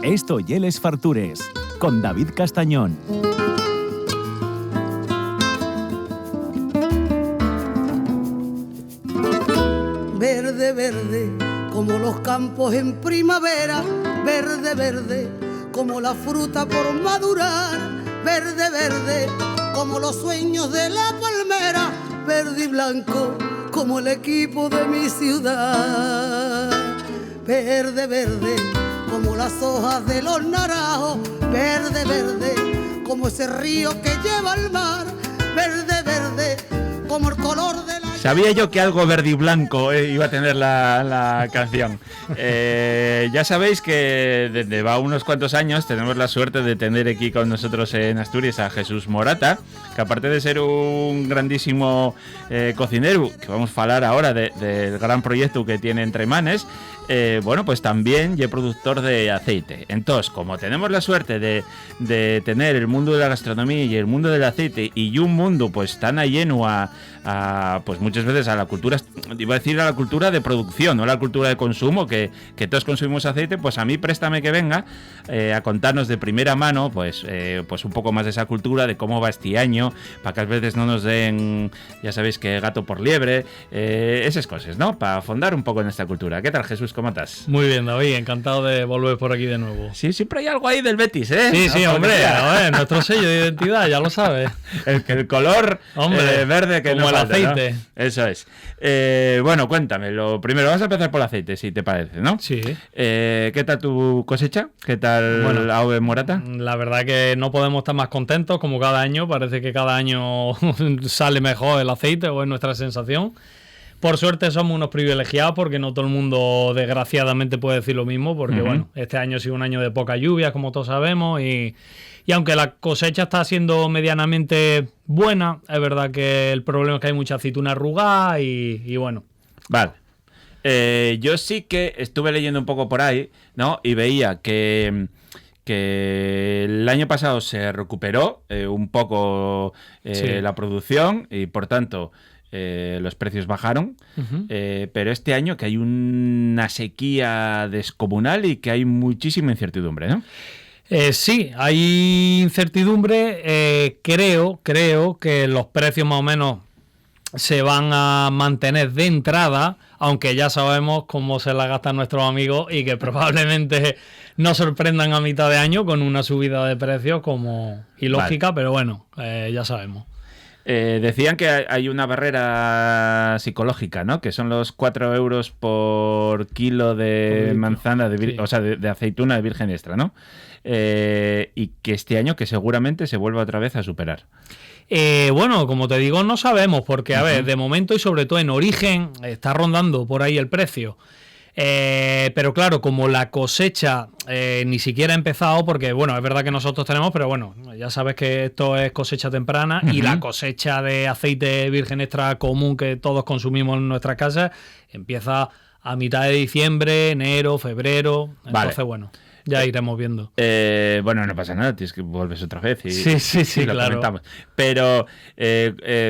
Esto y Les Fartures, con David Castañón. Verde, verde, como los campos en primavera. Verde, verde, como la fruta por madurar. Verde, verde, como los sueños de la palmera. Verde y blanco, como el equipo de mi ciudad. Verde, verde, como las hojas de los naranjos. Verde, verde, como ese río que lleva al mar. Verde, verde, como el color de la... Sabía yo que algo verde y blanco iba a tener la canción. Ya sabéis que desde va unos cuantos años tenemos la suerte de tener aquí con nosotros en Asturias a Jesús Morata, que aparte de ser un grandísimo cocinero, que vamos a hablar ahora del gran proyecto que tiene entre manes, bueno, pues también es productor de aceite. Entonces, como tenemos la suerte de tener el mundo de la gastronomía y el mundo del aceite, y un mundo pues tan lleno a pues muchas veces a la cultura, iba a decir a la cultura de producción, no la cultura de consumo, que todos consumimos aceite, pues a mí préstame que venga a contarnos de primera mano pues un poco más de esa cultura, de cómo va este año, para que a veces no nos den, ya sabéis, que gato por liebre, esas cosas, ¿no? Para fondar un poco en esta cultura. ¿Qué tal, Jesús? ¿Cómo estás? Muy bien, David, encantado de volver por aquí de nuevo. Sí, siempre hay algo ahí del Betis, ¿eh? Sí, sí, hombre, nuestro sello de identidad, ya lo sabes. El color verde que como no el falta, aceite, ¿no? Eso es. Bueno, cuéntame, lo primero, vamos a empezar por el aceite, si te parece, ¿no? Sí. ¿Qué tal tu cosecha? ¿Qué tal la AOVE Morata? La verdad que no podemos estar más contentos, como cada año, parece que cada año sale mejor el aceite, o es nuestra sensación. Por suerte somos unos privilegiados, porque no todo el mundo desgraciadamente puede decir lo mismo, porque bueno, este año ha sido un año de poca lluvia, como todos sabemos, y aunque la cosecha está siendo medianamente buena, es verdad que el problema es que hay mucha aceituna arrugada y bueno. Vale. Yo sí que estuve leyendo un poco por ahí, ¿no? Y veía que el año pasado se recuperó un poco la producción y por tanto los precios bajaron, pero este año que hay una sequía descomunal y que hay muchísima incertidumbre, ¿no? Sí, hay incertidumbre. Creo que los precios más o menos se van a mantener de entrada, aunque ya sabemos cómo se la gastan nuestros amigos y que probablemente nos sorprendan a mitad de año con una subida de precios como ilógica, vale. Pero bueno, ya sabemos. Decían que hay una barrera psicológica, ¿no? Que son los 4 euros por kilo de manzana, o sea, de aceituna de virgen extra, ¿no? Y que este año que seguramente se vuelva otra vez a superar. Bueno, como te digo, no sabemos, porque, a ver, de momento y sobre todo en origen está rondando por ahí el precio. Pero claro, como la cosecha ni siquiera ha empezado, porque bueno, es verdad que nosotros tenemos, pero bueno, ya sabes que esto es cosecha temprana, y la cosecha de aceite virgen extra común que todos consumimos en nuestras casas empieza a mitad de diciembre, enero, febrero, entonces vale. Bueno, ya iremos viendo. Bueno, no pasa nada, tienes que vuelves otra vez y sí, lo claro. Comentamos. Pero,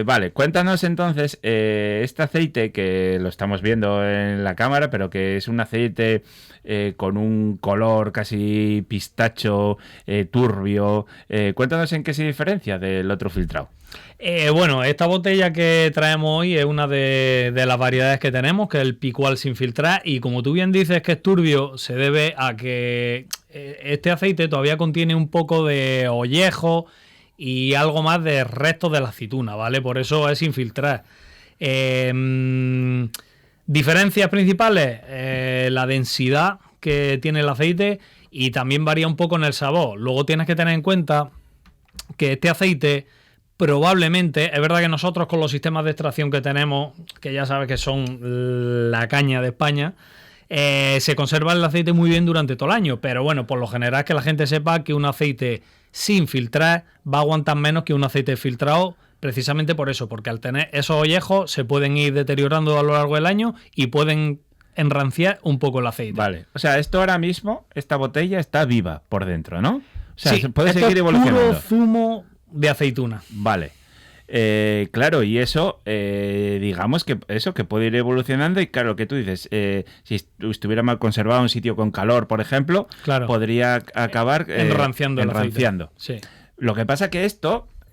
vale, cuéntanos entonces este aceite que lo estamos viendo en la cámara, pero que es un aceite con un color casi pistacho, turbio. Cuéntanos en qué se diferencia del otro filtrado. Bueno, esta botella que traemos hoy es una de las variedades que tenemos, que es el Picual sin filtrar, y como tú bien dices que es turbio, se debe a que este aceite todavía contiene un poco de ollejo y algo más de restos de la aceituna, ¿vale? Por eso es sin filtrar. Diferencias principales, la densidad que tiene el aceite, y también varía un poco en el sabor. Luego tienes que tener en cuenta que este aceite probablemente, es verdad que nosotros con los sistemas de extracción que tenemos, que ya sabes que son la caña de España, se conserva el aceite muy bien durante todo el año, pero bueno, por lo general es que la gente sepa que un aceite sin filtrar va a aguantar menos que un aceite filtrado, precisamente por eso, porque al tener esos ollejos se pueden ir deteriorando a lo largo del año y pueden enranciar un poco el aceite. Vale, o sea, esto ahora mismo, esta botella está viva por dentro, ¿no? O sea, sí, puede seguir evolucionando. Puro zumo de aceituna. Vale. Claro, y eso, digamos que eso, que puede ir evolucionando y claro, lo que tú dices, si estuviera mal conservado un sitio con calor, por ejemplo, Claro. podría acabar Enranciando el aceite. enranciando. Sí. Lo que pasa que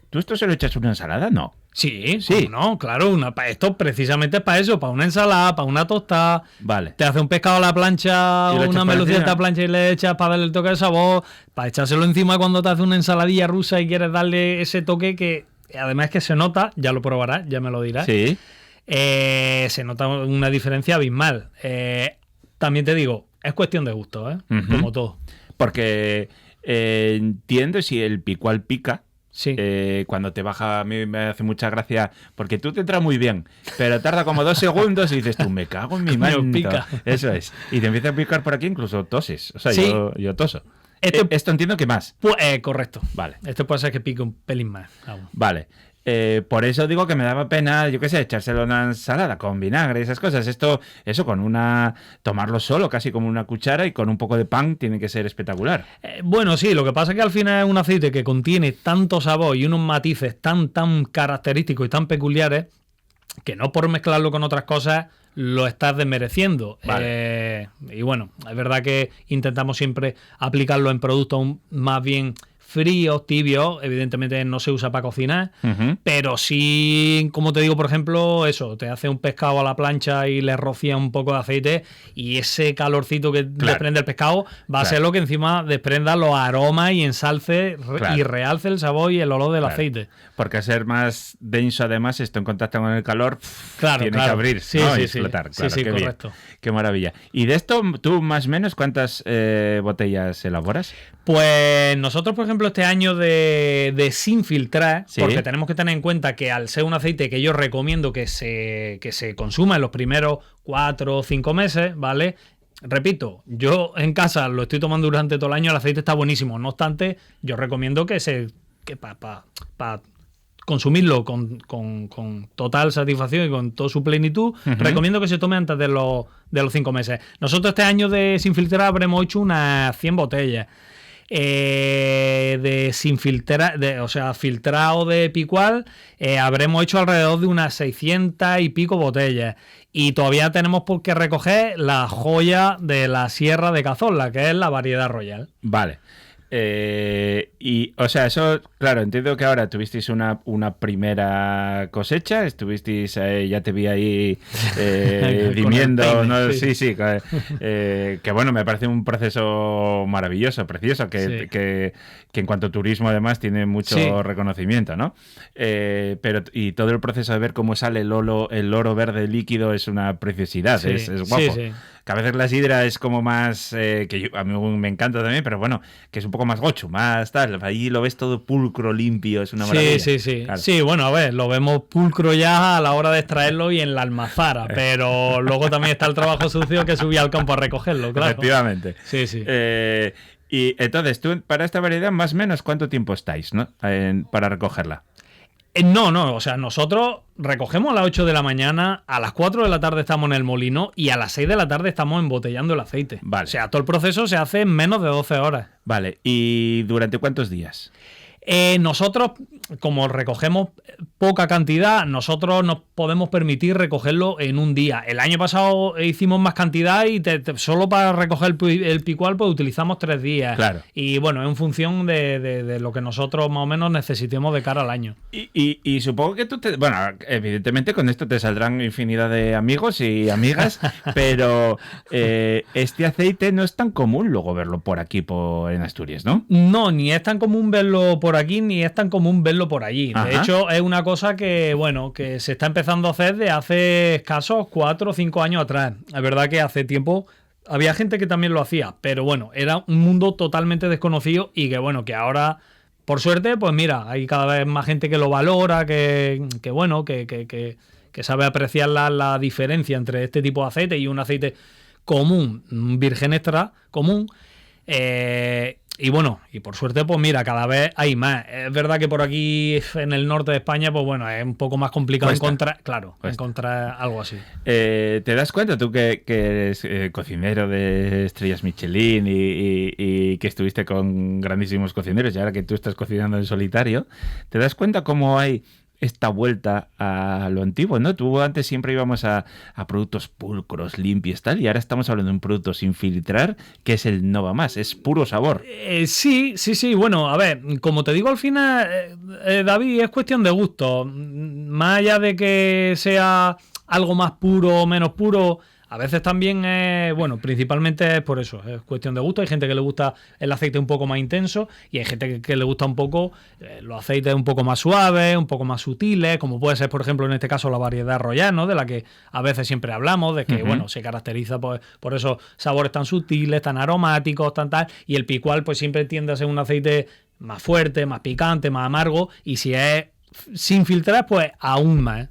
¿tú esto se lo echas a una ensalada? No. Sí, Sí. no, claro, esto precisamente es para eso, para una ensalada, para una tostada. Vale. Te hace un pescado a la plancha Y lo o echas una por melucilla a encima. la plancha y le echas para darle el toque de sabor, para echárselo encima cuando te hace una ensaladilla rusa y quieres darle ese toque que además que se nota, ya lo probarás, ya me lo dirás. Sí. Se nota una diferencia abismal. También te digo, es cuestión de gusto, Ujú. como todo. Porque entiendo si el picual pica. Sí. Cuando te baja, a mí me hace mucha gracia porque tú te entras muy bien, pero tarda como 2 segundos y dices tú, me cago en mi Coño, manto. pica. Eso es. Y te empieza a picar por aquí, incluso toses. O sea, Sí. yo toso. Este- Esto entiendo que más. Pues, correcto. Vale. Este puede ser que pique un pelín más aún. Vale. Por eso digo que me daba pena, yo qué sé, echárselo a una ensalada con vinagre y esas cosas. Eso tomarlo solo, casi como una cuchara y con un poco de pan tiene que ser espectacular. Bueno, sí, lo que pasa es que al final es un aceite que contiene tanto sabor y unos matices tan característicos y tan peculiares que no por mezclarlo con otras cosas lo estás desmereciendo. Vale. Y bueno, es verdad que intentamos siempre aplicarlo en productos más bien fríos, tibios. Evidentemente no se usa para cocinar, Ujú. pero sí, como te digo, por ejemplo, eso, te hace un pescado a la plancha y le rocía un poco de aceite y ese calorcito que Claro. desprende el pescado va a Claro. ser lo que encima desprenda los aromas y ensalce Claro. y realce el sabor y el olor del Claro. aceite. Porque al ser más denso, además, esto en contacto con el calor, Claro, tiene claro. que abrir, Sí, ¿no? sí, Y sí. explotar. Sí, Claro, sí, qué bien. correcto. Qué maravilla. ¿Y de esto, tú más o menos, cuántas botellas elaboras? Pues nosotros, por ejemplo, este año de sin filtrar, Sí. porque tenemos que tener en cuenta que al ser un aceite que yo recomiendo que se consuma en los primeros 4 o 5 meses, ¿vale? Repito, yo en casa lo estoy tomando durante todo el año, el aceite está buenísimo. No obstante, yo recomiendo que para consumirlo con total satisfacción y con toda su plenitud, recomiendo que se tome antes de los 5 meses. Nosotros este año de sin filtrar habremos hecho unas 100 botellas. De sin filtrar, o sea, filtrado de picual, habremos hecho alrededor de unas 600 y pico botellas. Y todavía tenemos por qué recoger la joya de la Sierra de Cazorla, que es la variedad royal. Vale. Y, o sea, eso, claro, entiendo que ahora tuvisteis una primera cosecha, estuvisteis, ya te vi ahí Con dimiendo, el peine, ¿no? sí. Sí, que bueno, me parece un proceso maravilloso, precioso, que en cuanto a turismo además tiene mucho Sí. reconocimiento, ¿no? Y todo el proceso de ver cómo sale el oro verde líquido es una preciosidad, Sí, es guapo. sí, sí. Que a veces la sidra es como más, a mí me encanta también, pero bueno, que es un poco más gocho, más tal. Ahí lo ves todo pulcro, limpio, es una maravilla. Sí. Claro. Sí, bueno, a ver, lo vemos pulcro ya a la hora de extraerlo y en la almazara, pero luego también está el trabajo sucio que subí al campo a recogerlo, claro. Efectivamente. Sí, sí. Y entonces, tú, para esta variedad, más o menos, ¿cuánto tiempo estáis, ¿no? Para recogerla? No, o sea, nosotros recogemos a las 8 de la mañana, a las 4 de la tarde estamos en el molino y a las 6 de la tarde estamos embotellando el aceite. Vale. O sea, todo el proceso se hace en menos de 12 horas. Vale, ¿y durante cuántos días? Nosotros, como recogemos poca cantidad, nosotros nos podemos permitir recogerlo en un día. El año pasado hicimos más cantidad y solo para recoger el picual pues utilizamos 3 días. Claro. Y bueno, en función de lo que nosotros más o menos necesitemos de cara al año. Y supongo que bueno, evidentemente con esto te saldrán infinidad de amigos y amigas, pero este aceite no es tan común luego verlo por aquí, en Asturias, ¿no? No, ni es tan común verlo por aquí, ni es tan común verlo por allí. Ajá. De hecho, es una cosa que, bueno, que se está empezando a hacer de hace escasos 4 o 5 años atrás. Es verdad que hace tiempo había gente que también lo hacía, pero bueno, era un mundo totalmente desconocido y que, bueno, que ahora, por suerte, pues mira, hay cada vez más gente que lo valora, que sabe apreciar la diferencia entre este tipo de aceite y un aceite común, un virgen extra común. Y bueno, y por suerte, pues mira, cada vez hay más. Es verdad que por aquí en el norte de España, pues bueno, es un poco más complicado encontrar algo así. ¿Te das cuenta tú que eres cocinero de estrellas Michelin y que estuviste con grandísimos cocineros y ahora que tú estás cocinando en solitario, ¿te das cuenta cómo hay esta vuelta a lo antiguo, ¿no? Tú antes siempre íbamos a productos pulcros, limpios, tal, y ahora estamos hablando de un producto sin filtrar, que es el Nova Más, es puro sabor. Sí. Bueno, a ver, como te digo al final, David, es cuestión de gusto. Más allá de que sea algo más puro o menos puro, a veces también es, bueno, principalmente es por eso, es cuestión de gusto. Hay gente que le gusta el aceite un poco más intenso y hay gente que le gusta un poco los aceites un poco más suaves, un poco más sutiles, como puede ser, por ejemplo, en este caso la variedad Royal, ¿no? De la que a veces siempre hablamos, de que, bueno, se caracteriza por esos sabores tan sutiles, tan aromáticos, tan tal, y el Picual pues siempre tiende a ser un aceite más fuerte, más picante, más amargo, y si es sin filtrar, pues aún más.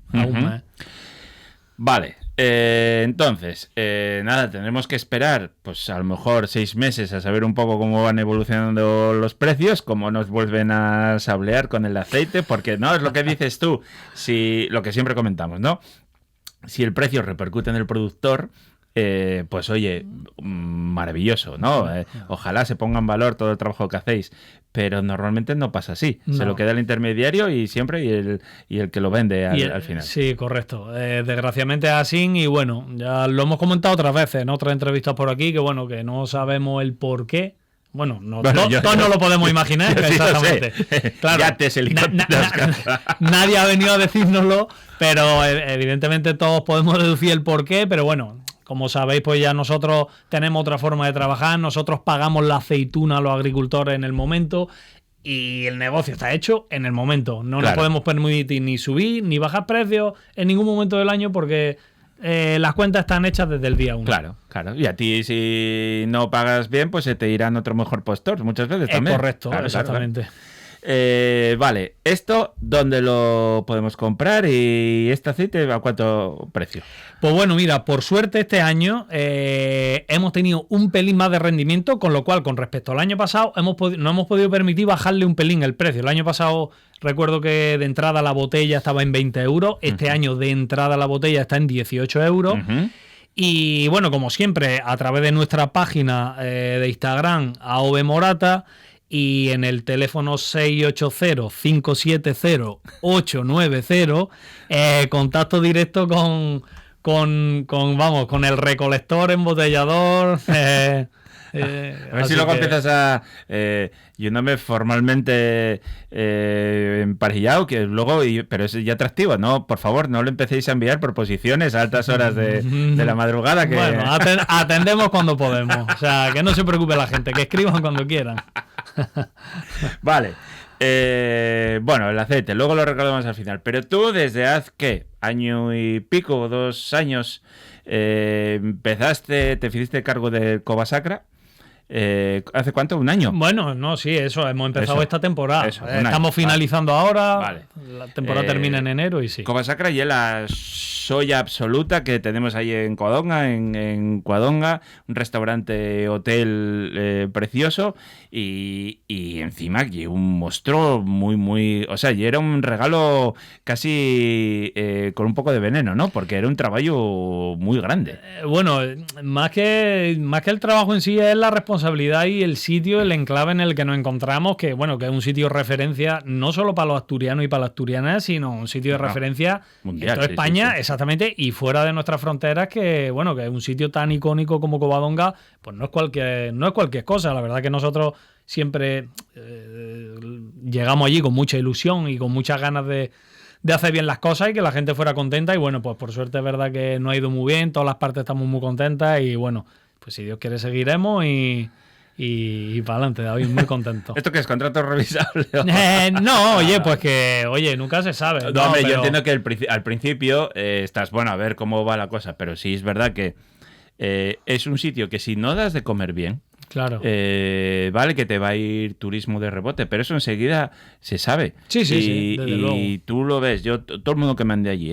Vale. Entonces, nada, tendremos que esperar, pues a lo mejor 6 meses a saber un poco cómo van evolucionando los precios, cómo nos vuelven a sablear con el aceite, porque no es lo que dices tú, si lo que siempre comentamos, ¿no? Si el precio repercute en el productor, pues oye, maravilloso, ¿no? Ojalá se ponga en valor todo el trabajo que hacéis, pero normalmente no pasa así. No. Se lo queda el intermediario y siempre y el que lo vende al final. Sí, correcto. Desgraciadamente es así y bueno, ya lo hemos comentado otras veces en otras entrevistas por aquí, que bueno, que no sabemos el por qué. Bueno, todos no lo podemos imaginar. Sí, exactamente. Claro, nadie ha venido a decírnoslo, pero evidentemente todos podemos deducir el por qué, pero bueno, como sabéis, pues ya nosotros tenemos otra forma de trabajar, nosotros pagamos la aceituna a los agricultores en el momento y el negocio está hecho en el momento. No nos podemos permitir ni subir ni bajar precios en ningún momento del año porque las cuentas están hechas desde el día 1. Claro. Y a ti, si no pagas bien, pues se te irán otro mejor postor muchas veces también. Correcto, exactamente. Vale, ¿esto dónde lo podemos comprar y este aceite a cuánto precio? Pues bueno, mira, por suerte este año hemos tenido un pelín más de rendimiento, con lo cual con respecto al año pasado no hemos podido permitir bajarle un pelín el precio. El año pasado recuerdo que de entrada la botella estaba en 20 euros, este año de entrada la botella está en 18 euros. Y bueno, como siempre, a través de nuestra página de Instagram, AOV Morata, y en el teléfono 680-570-890, contacto directo con el recolector, embotellador. A ver si luego empiezas a yéndome formalmente emparejillado, que luego, pero es ya atractivo, ¿no? Por favor, no lo empecéis a enviar por posiciones a altas horas de la madrugada. Que... Bueno, atendemos cuando podemos. O sea, que no se preocupe la gente, que escriban cuando quieran. Vale. Bueno, el aceite, luego lo recordamos al final. Pero tú desde hace, ¿qué? Año y pico, 2 años, empezaste, te hiciste cargo de Covasacra. ¿Hace cuánto? ¿Un año? Bueno, no, sí, eso, hemos empezado esta temporada. Estamos finalizando ahora, vale. La temporada termina en enero y sí. Covasacra y la soya absoluta que tenemos ahí en Covadonga, en Covadonga, un restaurante, hotel precioso y encima y un monstruo muy, o sea, y era un regalo casi con un poco de veneno, ¿no? Porque era un trabajo muy grande. Bueno, más que el trabajo en sí es la responsabilidad y el sitio, el enclave en el que nos encontramos, que bueno, que es un sitio de referencia no solo para los asturianos y para las asturianas, sino un sitio de referencia mundial, en toda España, sí. Exactamente, y fuera de nuestras fronteras, que bueno, que es un sitio tan icónico como Covadonga, pues no es cualquier cosa. La verdad que nosotros siempre llegamos allí con mucha ilusión y con muchas ganas de hacer bien las cosas y que la gente fuera contenta, y bueno, pues por suerte es verdad que nos ha ido muy bien, todas las partes estamos muy contentas y bueno, pues si Dios quiere seguiremos y para adelante, David, muy contento. ¿Esto qué es? ¿Contrato revisable? No, pues que nunca se sabe. No, hombre, pero... yo entiendo que al principio estás, bueno, a ver cómo va la cosa, pero sí es verdad que es un sitio que si no das de comer bien, claro, vale que te va a ir turismo de rebote, pero eso enseguida se sabe. Sí, desde luego. Y tú lo ves, todo el mundo que mande allí,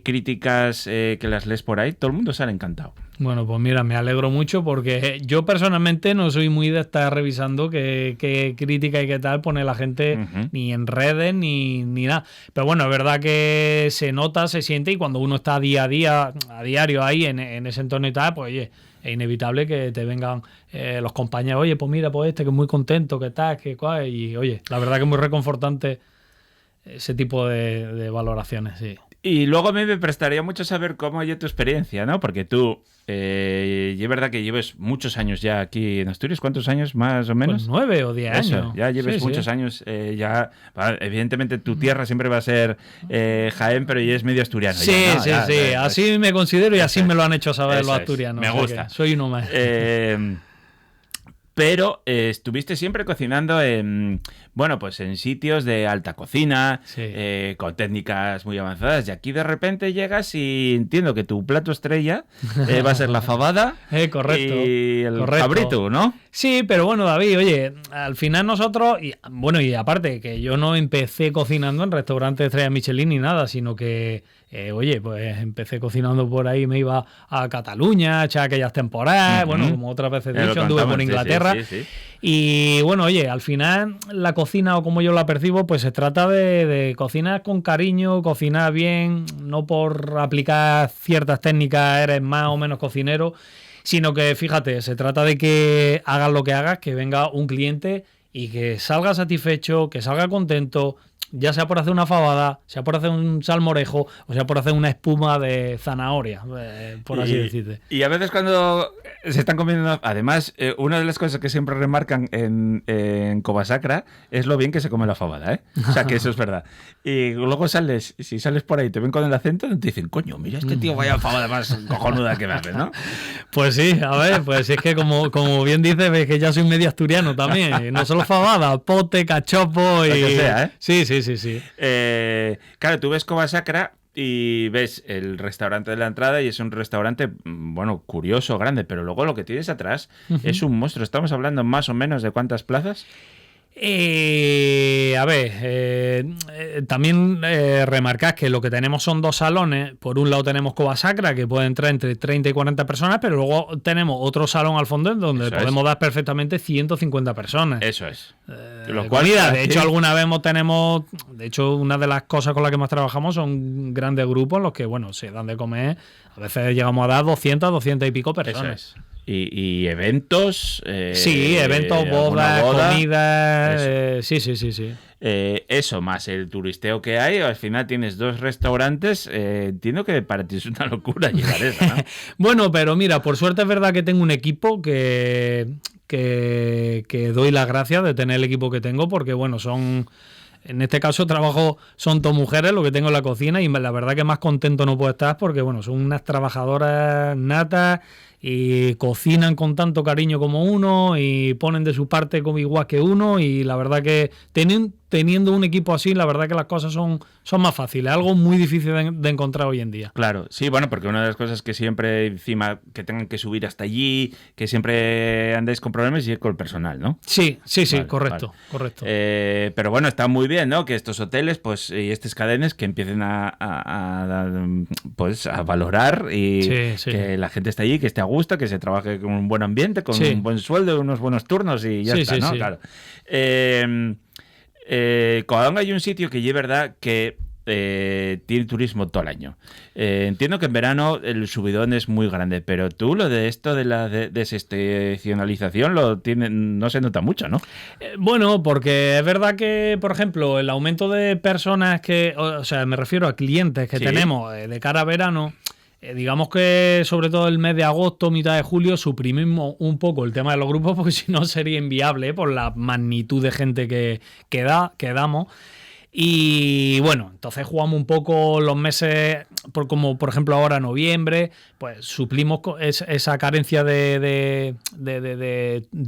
críticas que las lees por ahí, todo el mundo sale encantado. Bueno, pues mira, me alegro mucho porque yo personalmente no soy muy de estar revisando qué crítica y qué tal pone la gente ni en redes ni nada. Pero bueno, es verdad que se nota, se siente, y cuando uno está día a diario ahí en ese entorno y tal, pues oye, es inevitable que te vengan los compañeros, oye, pues mira, pues que es muy contento, que tal, que cual, y oye, la verdad que es muy reconfortante ese tipo de valoraciones, sí. Y luego a mí me prestaría mucho saber cómo ha ido tu experiencia, ¿no? Porque tú, y es verdad que lleves muchos años ya aquí en Asturias. ¿Cuántos años más o menos? Pues 9 o 10 Eso, años. ya lleves muchos años. Evidentemente tu tierra siempre va a ser Jaén, pero ya es medio asturiano. Sí, ya, ¿no? sí. Así me considero y así me lo han hecho saber los asturianos. Me gusta. Soy uno más. Pero estuviste siempre cocinando en sitios de alta cocina, Sí. con técnicas muy avanzadas. Y aquí de repente llegas y entiendo que tu plato estrella va a ser la fabada Correcto. y el Correcto. cabrito, ¿no? Sí, pero bueno, David, oye, al final nosotros, y aparte que yo no empecé cocinando en restaurantes de estrella Michelin ni nada, sino que, pues empecé cocinando por ahí, me iba a Cataluña, echaba aquellas temporadas, bueno, como otras veces he dicho, anduve por Inglaterra. Sí. Y bueno, oye, al final la cocina, o como yo la percibo, pues se trata de cocinar con cariño, cocinar bien, no por aplicar ciertas técnicas eres más o menos cocinero, sino que, fíjate, se trata de que hagas lo que hagas, que venga un cliente y que salga satisfecho, que salga contento, ya sea por hacer una fabada, sea por hacer un salmorejo, o sea por hacer una espuma de zanahoria, por así decirte. Y a veces cuando se están comiendo, además, una de las cosas que siempre remarcan en Covasacra es lo bien que se come la fabada, ¿eh? O sea, que eso es verdad. Y luego si sales por ahí y te ven con el acento, te dicen, coño, mira este tío, vaya fabada más cojonuda que me hace, ¿no? Pues sí, a ver, pues es que como bien dices, ves que ya soy medio asturiano también, no solo fabada, pote, cachopo y... Lo que sea, ¿eh? Sí. Claro, tú ves Covasacra y ves el restaurante de la entrada y es un restaurante, bueno, curioso, grande, pero luego lo que tienes atrás es un monstruo. Estamos hablando más o menos de ¿cuántas plazas? A ver, también remarcar que lo que tenemos son 2 salones. Por un lado tenemos Covasacra, que puede entrar entre 30 y 40 personas, pero luego tenemos otro salón al fondo donde Eso podemos dar perfectamente 150 personas. Eso es. De hecho, alguna vez tenemos, de hecho, una de las cosas con las que más trabajamos son grandes grupos en los que, bueno, se dan de comer. A veces llegamos a dar 200 y pico personas. Eso es. Y eventos. Sí, eventos, bodas, comidas. Sí. Eso, más el turisteo que hay. Al final tienes 2 restaurantes. Entiendo que para ti es una locura llegar a eso, ¿no? Bueno, pero mira, por suerte es verdad que tengo un equipo que doy las gracias de tener el equipo que tengo, porque bueno, en este caso son 2 mujeres lo que tengo en la cocina, y la verdad que más contento no puedo estar, porque bueno, son unas trabajadoras natas y cocinan con tanto cariño como uno y ponen de su parte como igual que uno, y la verdad que teniendo un equipo así, la verdad que las cosas son más fáciles, algo muy difícil de encontrar hoy en día. Claro, sí, bueno, porque una de las cosas que siempre encima que tengan que subir hasta allí, que siempre andéis con problemas, y es con el personal, ¿no? Sí, Vale, correcto. Pero bueno, está muy bien, ¿no? Que estos hoteles, pues, y estas cadenas que empiecen a valorar y que la gente esté allí, que esté a gusto, que se trabaje con un buen ambiente, con un buen sueldo, unos buenos turnos y ya está, ¿no? Sí. Claro. Covadonga hay un sitio que es verdad que tiene turismo todo el año. Entiendo que en verano el subidón es muy grande, pero tú lo de esto de la desestacionalización no se nota mucho, ¿no? Bueno, porque es verdad que, por ejemplo, el aumento de personas me refiero a clientes que tenemos de cara a verano, digamos que sobre todo el mes de agosto, mitad de julio, suprimimos un poco el tema de los grupos, porque si no sería inviable por la magnitud de gente que damos. Y bueno, entonces jugamos un poco los meses, como por ejemplo ahora noviembre, pues suplimos esa carencia de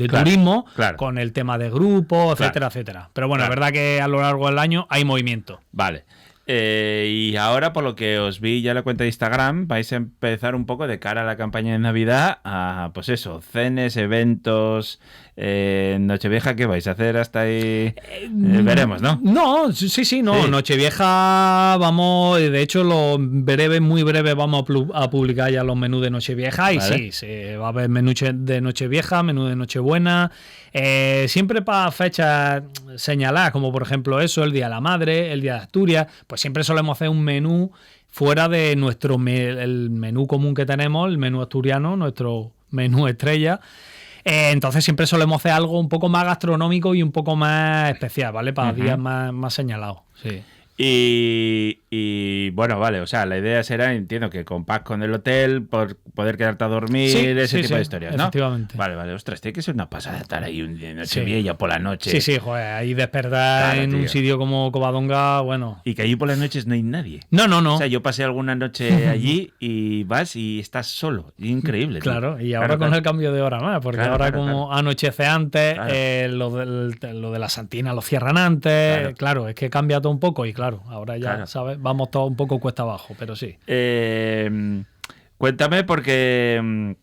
turismo con el tema de grupos, etcétera. Pero bueno, es verdad que a lo largo del año hay movimiento. Vale. Y ahora, por lo que os vi ya en la cuenta de Instagram, vais a empezar un poco de cara a la campaña de Navidad a, pues eso, cenes, eventos, Nochevieja. ¿Qué vais a hacer hasta ahí? Veremos, ¿no? No, sí. Nochevieja vamos, de hecho, muy breve vamos a publicar ya los menús de Nochevieja. Y ¿vale? Sí, va a haber menú de Nochevieja, menú de Nochebuena, siempre para fechas señaladas, como por ejemplo el Día de la Madre, el Día de Asturias. Pues siempre solemos hacer un menú fuera de el menú común que tenemos, el menú asturiano, nuestro menú estrella. Entonces siempre solemos hacer algo un poco más gastronómico y un poco más especial, ¿vale? Para días más señalados. Sí. Y bueno, vale, o sea, la idea será, entiendo que con pack con el hotel, por poder quedarte a dormir, Sí, ese sí, tipo sí, de historias, ¿no? efectivamente. Vale, ostras, tiene que ser una pasada estar ahí un día, Sí. Nochevieja por la noche. Sí, joder, ahí despertar Claro, en tío. un sitio como Covadonga, bueno. Y que allí por las noches no hay nadie. No. O sea, yo pasé alguna noche allí y vas y estás solo. Increíble. tío. Claro, y ahora con el cambio de hora más, porque Claro, ahora claro, como anochece antes, Claro. lo de la Santina lo cierran antes, claro, es que cambia todo un poco y claro, ahora ya, Claro. ¿sabes? Vamos todo un poco cuesta abajo, pero sí. Cuéntame porque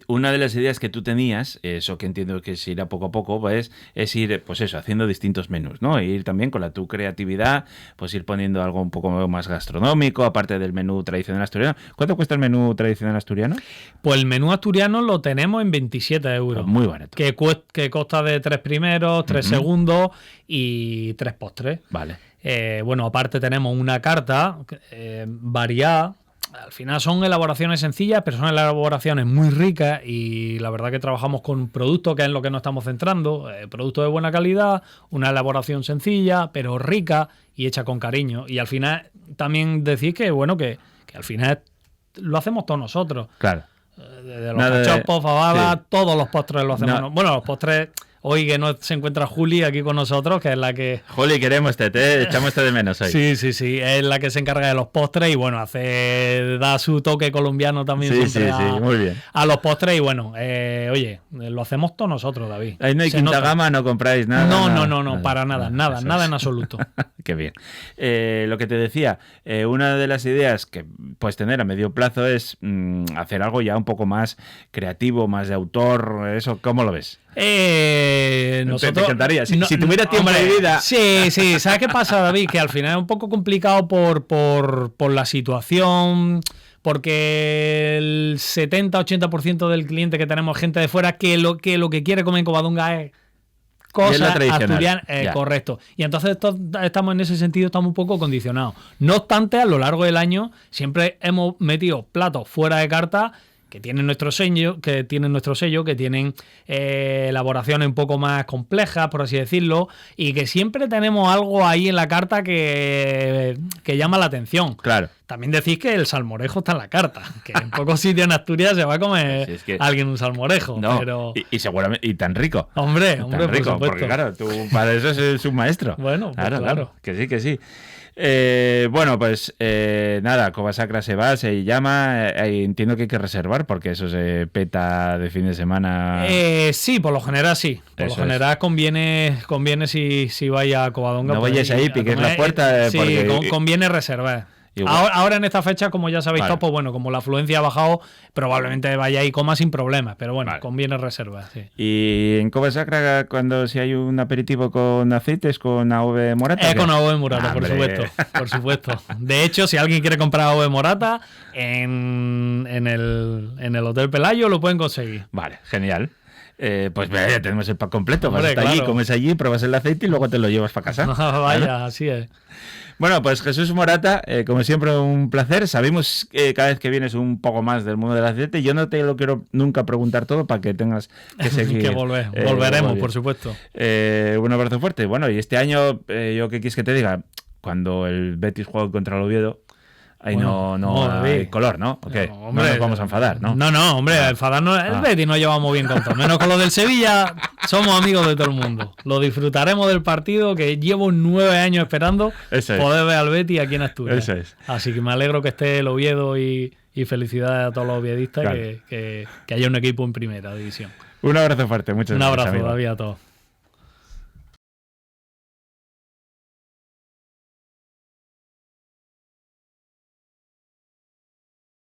una de las ideas que tú tenías, eso que entiendo que se irá poco a poco, pues, es ir, pues eso, haciendo distintos menús, ¿no? E ir también con tu creatividad, pues ir poniendo algo un poco más gastronómico, aparte del menú tradicional asturiano. ¿Cuánto cuesta el menú tradicional asturiano? Pues el menú asturiano lo tenemos en 27 euros. Muy barato. Que consta de 3 primeros, 3 segundos y 3 postres. Vale. Bueno, aparte tenemos una carta variada. Al final son elaboraciones sencillas, pero son elaboraciones muy ricas y la verdad que trabajamos con productos, que es en lo que nos estamos centrando, productos de buena calidad, una elaboración sencilla, pero rica y hecha con cariño. Y al final también decir que, bueno, que al final lo hacemos todos nosotros. Claro. Desde los cachopos, fabadas, sí. todos los postres los hacemos. No. Bueno, los postres... Hoy que no se encuentra Juli aquí con nosotros, que es la que... Juli, queremos te echamos de menos hoy. Sí, es la que se encarga de los postres y bueno, da su toque colombiano también siempre muy bien. a los postres y bueno, oye, lo hacemos todos nosotros, David. Ahí no hay Se quinta nota. gama, no compráis nada. No, para nada en absoluto. Qué bien. Lo que te decía, una de las ideas que puedes tener a medio plazo es hacer algo ya un poco más creativo, más de autor, eso, ¿cómo lo ves? Nosotros, te encantaría. Si tuvieras tiempo de vida. Sí. ¿Sabes qué pasa, David? Que al final es un poco complicado por la situación, porque el 70-80% del cliente que tenemos es gente de fuera que lo que quiere comer en Covadonga es cosas asturianas, correcto. Y entonces estamos en ese sentido, estamos un poco condicionados. No obstante, a lo largo del año siempre hemos metido platos fuera de carta que tienen nuestro sello, que tienen elaboraciones un poco más complejas, por así decirlo, y que siempre tenemos algo ahí en la carta que llama la atención. Claro. También decís que el salmorejo está en la carta, que en pocos sitios en Asturias se va a comer Sí, es que... alguien un salmorejo. No, pero... y seguramente, y tan rico. Hombre, tan por rico, supuesto. porque claro, tú para eso es un maestro. Bueno, pues claro. Que sí. Bueno, pues nada, Covasacra se va, se llama, entiendo que hay que reservar porque eso se peta de fin de semana. Sí, por lo general sí. Por Eso lo general conviene si vaya a Covadonga. No pues, vayas ahí, piques la puerta. Sí, porque... conviene reservar. Ahora en esta fecha, como ya sabéis todos, pues bueno, como la afluencia ha bajado, probablemente vaya y coma sin problemas, pero bueno, conviene reservar, sí. ¿Y en Covasacra, si hay un aperitivo con aceites, con AOVE Morata? Con AOVE Morata, por supuesto. De hecho, si alguien quiere comprar AOVE Morata, en el Hotel Pelayo lo pueden conseguir. Vale, genial. Pues ya tenemos el pack completo. Hombre, vas hasta allí, comes allí, pruebas el aceite y luego te lo llevas para casa. Vaya, así es. Bueno, pues Jesús Morata, como siempre, un placer. Sabemos que cada vez que vienes un poco más del mundo del aceite. Yo no te lo quiero nunca preguntar todo para que tengas que seguir. Que volveremos, por supuesto. Un abrazo fuerte. Bueno, y este año, yo qué quieres que te diga, cuando el Betis juega contra el Oviedo, ahí no hay color, ¿no? Okay. No nos vamos a enfadar, ¿no? No, hombre, enfadarnos. El Betis nos llevamos bien con todo. Menos con lo del Sevilla, somos amigos de todo el mundo. Lo disfrutaremos del partido que llevo 9 años esperando poder ver al Betis aquí en Asturias. Eso es. Así que me alegro que esté el Oviedo y felicidades a todos los oviedistas que haya un equipo en primera división. Un abrazo fuerte, muchas gracias. Un abrazo, David, a todos.